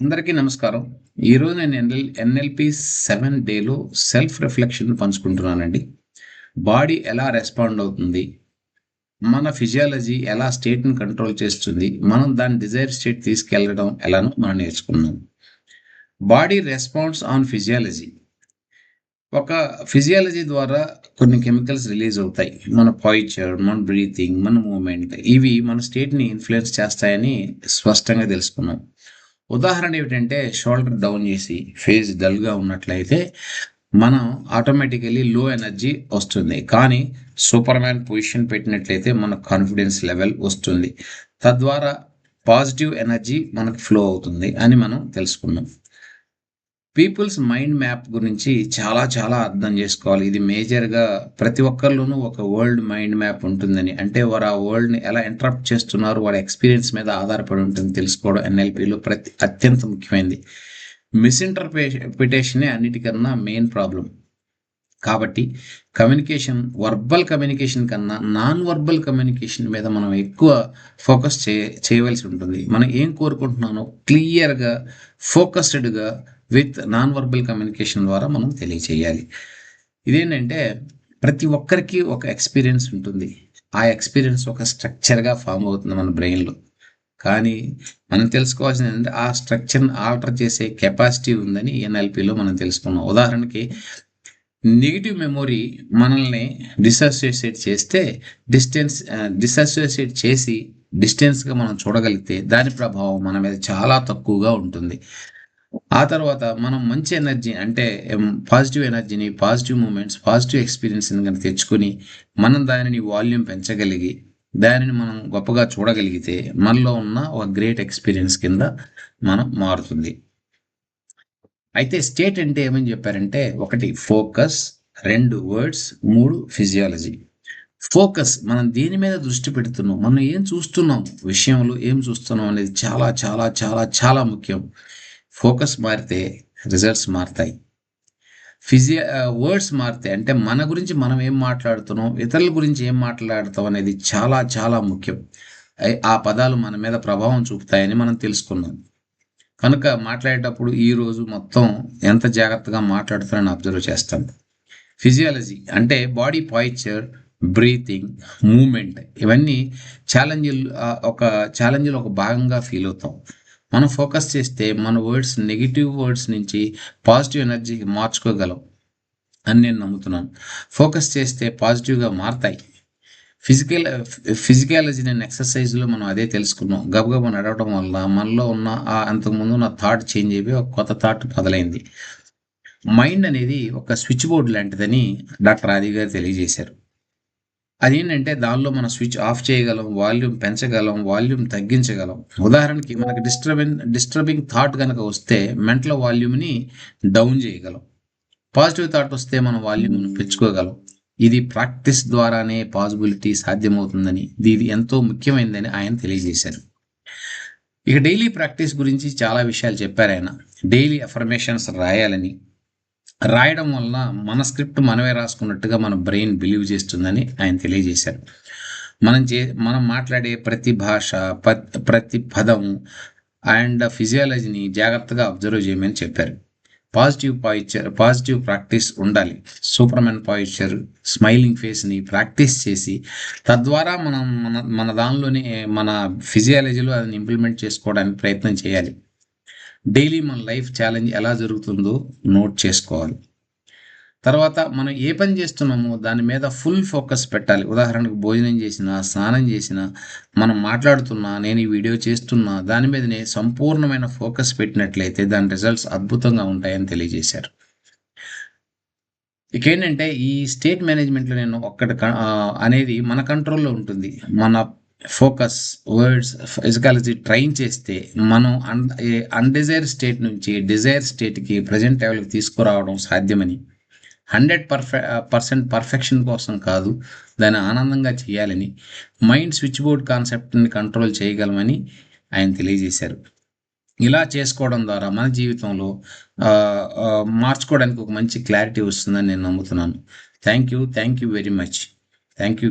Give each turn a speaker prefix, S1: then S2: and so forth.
S1: అందరికీ నమస్కారం. ఈరోజు నేను ఎన్ఎల్‌పి 7 డేలో సెల్ఫ్ రిఫ్లెక్షన్ పంచుకుంటున్నానండి. బాడీ ఎలా రెస్పాండ్ అవుతుంది? మన ఫిజియాలజీ ఎలా స్టేట్‌ని కంట్రోల్ చేస్తుంది? మనం దాని డిజైర్ స్టేట్ తీసుకెళ్లడం ఎలానో మనం నేర్చుకుందాం. Body responds on physiology. ఒక ఫిజియాలజీ ద్వారా కొన్ని కెమికల్స్ రిలీజ్ అవుతాయి. మన పాయిచర్, మన బ్రీతింగ్, మన మూవ్‌మెంట్ ఇవి మన స్టేట్‌ని ఇన్‌ఫ్లుయెన్స్ చేస్తాయని స్పష్టంగా తెలుసుకున్నాం. ఉదాహరణ ఏమిటంటే షోల్డర్ డౌన్ చేసి ఫేస్ డల్‌గా ఉన్నట్లయితే మనం ఆటోమేటికల్లీ లో ఎనర్జీ వస్తుంది. కానీ సూపర్‌మ్యాన్ పొజిషన్ పెట్టినట్లయితే మన కాన్ఫిడెన్స్ లెవెల్ వస్తుంది. తద్వారా పాజిటివ్ ఎనర్జీ మనకు ఫ్లో అవుతుంది అని మనం తెలుసుకున్నాం. పీపుల్స్ మైండ్ మ్యాప్ గురించి చాలా చాలా అర్థం చేసుకోవాలి. ఇది మేజర్‌గా ప్రతి ఒక్కరిలోనూ ఒక వరల్డ్ మైండ్ మ్యాప్ ఉంటుందని. అంటే వారు ఆ వరల్డ్‌ని ఎలా ఇంటరప్ట్ చేస్తున్నారు, వాళ్ళ ఎక్స్‌పీరియన్స్ మీద ఆధారపడి ఉంటుంది తెలుసుకోవడం ఎన్ఎల్‌పిలో అత్యంత ముఖ్యమైనది. మిస్‌ఇంటర్‌ప్రిటేషనే అన్నిటికన్నా మెయిన్ ప్రాబ్లమ్. కాబట్టి వర్బల్ కమ్యూనికేషన్ కన్నా నాన్ వర్బల్ కమ్యూనికేషన్ మీద మనం ఎక్కువ ఫోకస్ చేయవలసి ఉంటుంది. మనం ఏం కోరుకుంటున్నానో క్లియర్‌గా, ఫోకస్డ్‌గా విత్ నాన్ వర్బల్ కమ్యూనికేషన్ ద్వారా మనం తెలియచేయాలి. ఇదేంటంటే ప్రతి ఒక్కరికి ఒక ఎక్స్‌పీరియన్స్ ఉంటుంది. ఆ ఎక్స్‌పీరియన్స్ ఒక స్ట్రక్చర్‌గా ఫార్మ్ అవుతుంది మన బ్రెయిన్‌లో. కానీ మనం తెలుసుకోవాల్సింది ఏంటంటే ఆ స్ట్రక్చర్‌ని ఆల్టర్ చేసే కెపాసిటీ ఉందని ఎన్ఎల్‌పిలో మనం తెలుసుకున్నాం. ఉదాహరణకి నెగెటివ్ మెమొరీ మనల్ని డిసోసియేట్ చేసి డిస్టెన్స్‌గా మనం చూడగలిగితే దాని ప్రభావం మన మీద చాలా తక్కువగా ఉంటుంది. ఆ తర్వాత మనం మంచి ఎనర్జీ అంటే పాజిటివ్ ఎనర్జీని, పాజిటివ్ మూమెంట్స్, పాజిటివ్ ఎక్స్‌పీరియన్స్‌ని గనుక తెచ్చుకొని మనం దానిని వాల్యూమ్ పెంచగలిగి, దానిని మనం గొప్పగా చూడగలిగితే మనలో ఉన్న ఒక గ్రేట్ ఎక్స్‌పీరియన్స్ కింద మనం మారుతుంది. అయితే స్టేట్ అంటే ఏమని చెప్పారంటే 1 ఫోకస్, 2 వర్డ్స్, 3 ఫిజియాలజీ. ఫోకస్ మనం దేని మీద దృష్టి పెడుతున్నాం, మనం ఏం చూస్తున్నాం, విషయంలో ఏం చూస్తున్నాం అనేది చాలా చాలా చాలా చాలా ముఖ్యం. ఫోకస్ మారితే రిజల్ట్స్ మారతాయి. వర్డ్స్ మారితే అంటే మన గురించి మనం ఏం మాట్లాడుతున్నాం, ఇతరుల గురించి ఏం మాట్లాడతాం అనేది చాలా చాలా ముఖ్యం. ఆ పదాలు మన మీద ప్రభావం చూపుతాయని మనం తెలుసుకున్నాం. కనుక మాట్లాడేటప్పుడు ఈరోజు మొత్తం ఎంత జాగ్రత్తగా మాట్లాడుతున్నానని అబ్జర్వ్ చేస్తాను. ఫిజియాలజీ అంటే బాడీ పాయిచర్, బ్రీతింగ్, మూవ్‌మెంట్ ఇవన్నీ ఛాలెంజ్‌లో ఒక భాగంగా ఫీల్ అవుతాం. మనం ఫోకస్ చేస్తే మన నెగెటివ్ వర్డ్స్ నుంచి పాజిటివ్ ఎనర్జీకి మార్చుకోగలం అని నేను నమ్ముతున్నాను. ఫోకస్ చేస్తే పాజిటివ్‌గా మారతాయి. ఫిజికాలజీ అండ్ ఎక్సర్సైజ్‌లో మనం అదే తెలుసుకున్నాం. గబగబా నడవడం వల్ల మనలో ఉన్న అంతకుముందు ఉన్న థాట్ చేంజ్ అయిపోయి ఒక కొత్త థాట్ మొదలైంది. మైండ్ అనేది ఒక స్విచ్ బోర్డ్ లాంటిదని డాక్టర్ ఆది గారు తెలియజేశారు. అదేంటంటే దానిలో మనం స్విచ్ ఆఫ్ చేయగలం, వాల్యూమ్ పెంచగలం, వాల్యూమ్ తగ్గించగలం. ఉదాహరణకి మనకి డిస్టర్బింగ్ థాట్ గనక వస్తే మెంటల్ వాల్యూమ్‌ని డౌన్ చేయగలం. పాజిటివ్ థాట్ వస్తే మనం వాల్యూమ్‌ని పెంచుకోగలం. ఇది ప్రాక్టీస్ ద్వారానే పాజిబిలిటీ సాధ్యమవుతుందని, ఇది ఎంతో ముఖ్యమైనదని ఆయన తెలియజేశారు. ఇక డైలీ ప్రాక్టీస్ గురించి చాలా విషయాలు చెప్పారాయన. డైలీ అఫర్మేషన్స్ రాయాలని, రాయడం వలన మన స్క్రిప్ట్ మనమే రాసుకున్నట్టుగా మన బ్రెయిన్ బిలీవ్ చేస్తుందని ఆయన తెలియజేశారు. మనం మాట్లాడే ప్రతి భాష, ప్రతి పదం అండ్ ఫిజియాలజీని జాగ్రత్తగా అబ్జర్వ్ చేయమని చెప్పారు. పాజిటివ్ ప్రాక్టీస్ ఉండాలి. సూపర్‌మ్యాన్ పాయిచర్, స్మైలింగ్ ఫేస్‌ని ప్రాక్టీస్ చేసి తద్వారా మనం మన మన దానిలోనే మన ఫిజియాలజీలో అదిని ఇంప్లిమెంట్ చేసుకోవడానికి ప్రయత్నం చేయాలి. డైలీ మన లైఫ్ ఛాలెంజ్ ఎలా జరుగుతుందో నోట్ చేసుకోవాలి. తర్వాత మనం ఏ పని చేస్తున్నామో దాని మీద ఫుల్ ఫోకస్ పెట్టాలి. ఉదాహరణకు భోజనం చేసినా, స్నానం చేసినా, మనం మాట్లాడుతున్నా, నేను ఈ వీడియో చేస్తున్నా దాని మీదనే సంపూర్ణమైన ఫోకస్ పెట్టినట్లయితే దాని రిజల్ట్స్ అద్భుతంగా ఉంటాయని తెలియజేశారు. ఇకేంటంటే ఈ స్టేట్ మేనేజ్‌మెంట్‌లో నేను అనేది మన కంట్రోల్‌లో ఉంటుంది. మన ఫోకస్, వర్డ్స్, ఫిజికాలజీ ట్రైన్ చేస్తే మనం అన్‌డిజైర్డ్ స్టేట్ నుంచి డిజైర్ స్టేట్‌కి ప్రెజెంట్ లెవెల్‌కి తీసుకురావడం సాధ్యమని 100% పర్ఫెక్షన్ కోసం కాదు, దాన్ని ఆనందంగా చేయాలని, మైండ్ స్విచ్ బోర్డ్ కాన్సెప్ట్‌ని కంట్రోల్ చేయగలమని ఆయన తెలియజేశారు. ఇలా చేసుకోవడం ద్వారా మన జీవితంలో మార్చుకోవడానికి ఒక మంచి క్లారిటీ వస్తుందని నేను నమ్ముతున్నాను. Thank you very much. Thank you.